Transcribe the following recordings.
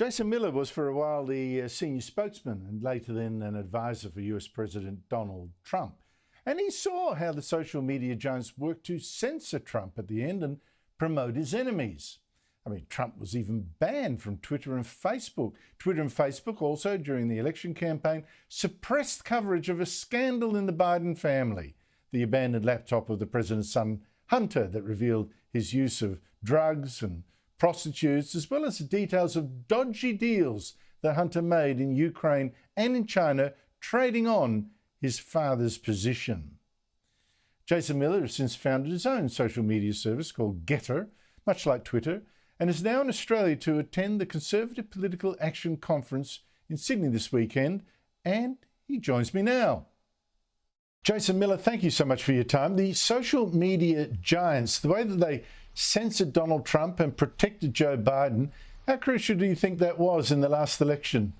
Jason Miller was for a while the senior spokesman and later then an advisor for US President Donald Trump. And he saw how the social media giants worked to censor Trump at the end and promote his enemies. I mean, Trump was even banned from Twitter and Facebook. Twitter and Facebook also, during the election campaign, suppressed coverage of a scandal in the Biden family, the abandoned laptop of the president's son, Hunter, that revealed his use of drugs and prostitutes, as well as the details of dodgy deals that Hunter made in Ukraine and in China, trading on his father's position. Jason Miller has since founded his own social media service called GETTR, much like Twitter, and is now in Australia to attend the Conservative Political Action Conference in Sydney this weekend, and he joins me now. Jason Miller, thank you so much for your time. The social media giants, the way that they censored Donald Trump and protected Joe Biden, how crucial do you think that was in the last election?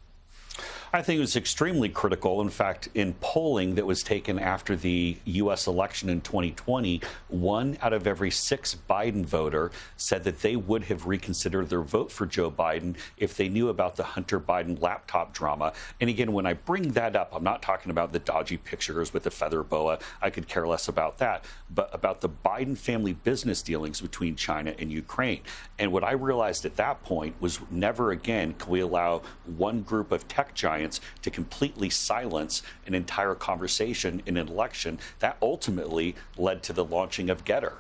I think it was extremely critical. In fact, in polling that was taken after the U.S. election in 2020, 1 out of every 6 Biden voter said that they would have reconsidered their vote for Joe Biden if they knew about the Hunter Biden laptop drama. And again, when I bring that up, I'm not talking about the dodgy pictures with the feather boa. I could care less about that, but about the Biden family business dealings between China and Ukraine. And what I realized at that point was never again can we allow one group of tech giants to completely silence an entire conversation in an election. That ultimately led to the launching of GETTR.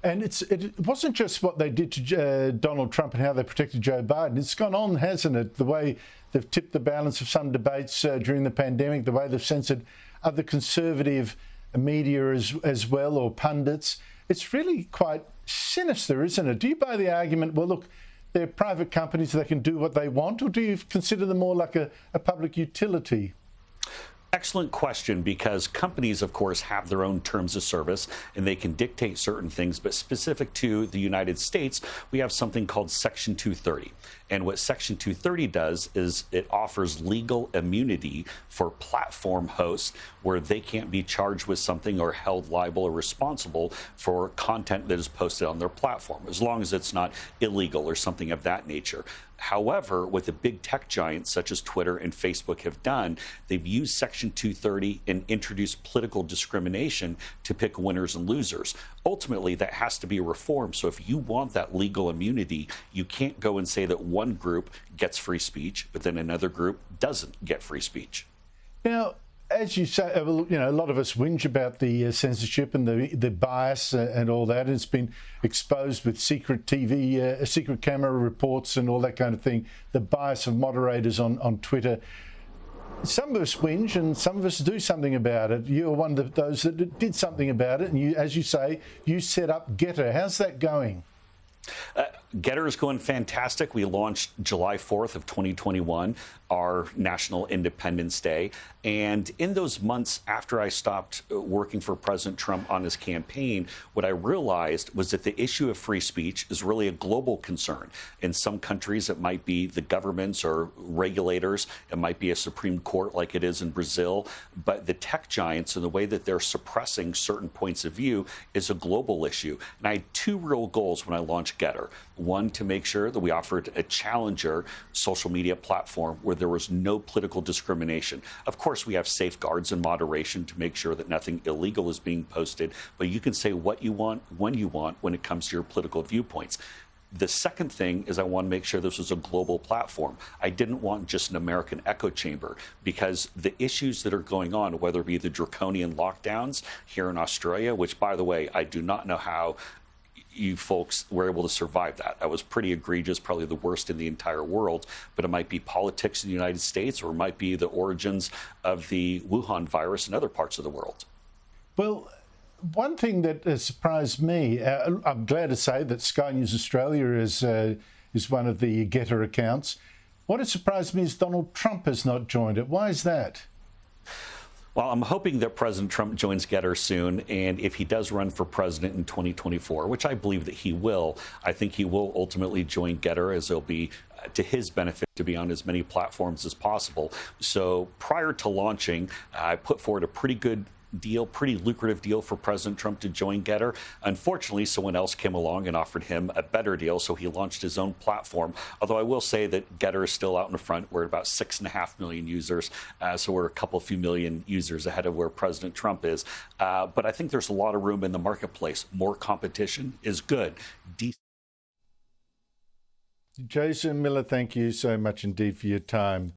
And it wasn't just what they did to Donald Trump and how they protected Joe Biden. It's gone on, hasn't it? The way they've tipped the balance of some debates during the pandemic, the way they've censored other conservative media as well, or pundits. It's really quite sinister, isn't it? Do you buy the argument, well, look, they're private companies, they can do what they want, or do you consider them more like a public utility? Excellent question, because companies, of course, have their own terms of service and they can dictate certain things. But specific to the United States, we have something called Section 230. And what Section 230 does is it offers legal immunity for platform hosts where they can't be charged with something or held liable or responsible for content that is posted on their platform, as long as it's not illegal or something of that nature. However, what the big tech giants such as Twitter and Facebook have done, they've used Section 230 and introduced political discrimination to pick winners and losers. Ultimately, that has to be reformed. So if you want that legal immunity, you can't go and say that one group gets free speech, but then another group doesn't get free speech. Now, as you say, you know, a lot of us whinge about the censorship and the bias and all that. It's been exposed with secret TV, secret camera reports and all that kind of thing, the bias of moderators on Twitter. Some of us whinge and some of us do something about it. You're one of those that did something about it. And you, as you say, you set up GETTR. How's that going? GETTR is going fantastic. We launched July 4th of 2021, our National Independence Day. And in those months after I stopped working for President Trump on his campaign, what I realized was that the issue of free speech is really a global concern. In some countries, it might be the governments or regulators. It might be a Supreme Court like it is in Brazil. But the tech giants and the way that they're suppressing certain points of view is a global issue. And I had 2 real goals when I launched GETTR. One, to make sure that we offered a challenger social media platform where there was no political discrimination. Of course, we have safeguards and moderation to make sure that nothing illegal is being posted, but you can say what you want, when it comes to your political viewpoints. The second thing is I want to make sure this was a global platform. I didn't want just an American echo chamber, because the issues that are going on, whether it be the draconian lockdowns here in Australia, which, by the way, I do not know how you folks were able to survive that. That was pretty egregious, probably the worst in the entire world. But it might be politics in the United States, or it might be the origins of the Wuhan virus in other parts of the world. Well, one thing that has surprised me, I'm glad to say that Sky News Australia is one of the GETTR accounts. What has surprised me is Donald Trump has not joined it. Why is that? Well, I'm hoping that President Trump joins GETTR soon, and if he does run for president in 2024, which I believe that he will, I think he will ultimately join GETTR, as it'll be to his benefit to be on as many platforms as possible. So prior to launching, I put forward a pretty good deal, pretty lucrative deal for President Trump to join GETTR. Unfortunately, someone else came along and offered him a better deal, so he launched his own platform. Although I will say that GETTR is still out in front. We're at about 6.5 million users, so we're a few million users ahead of where President Trump is. But I think there's a lot of room in the marketplace. More competition is good. Jason Miller, thank you so much indeed for your time.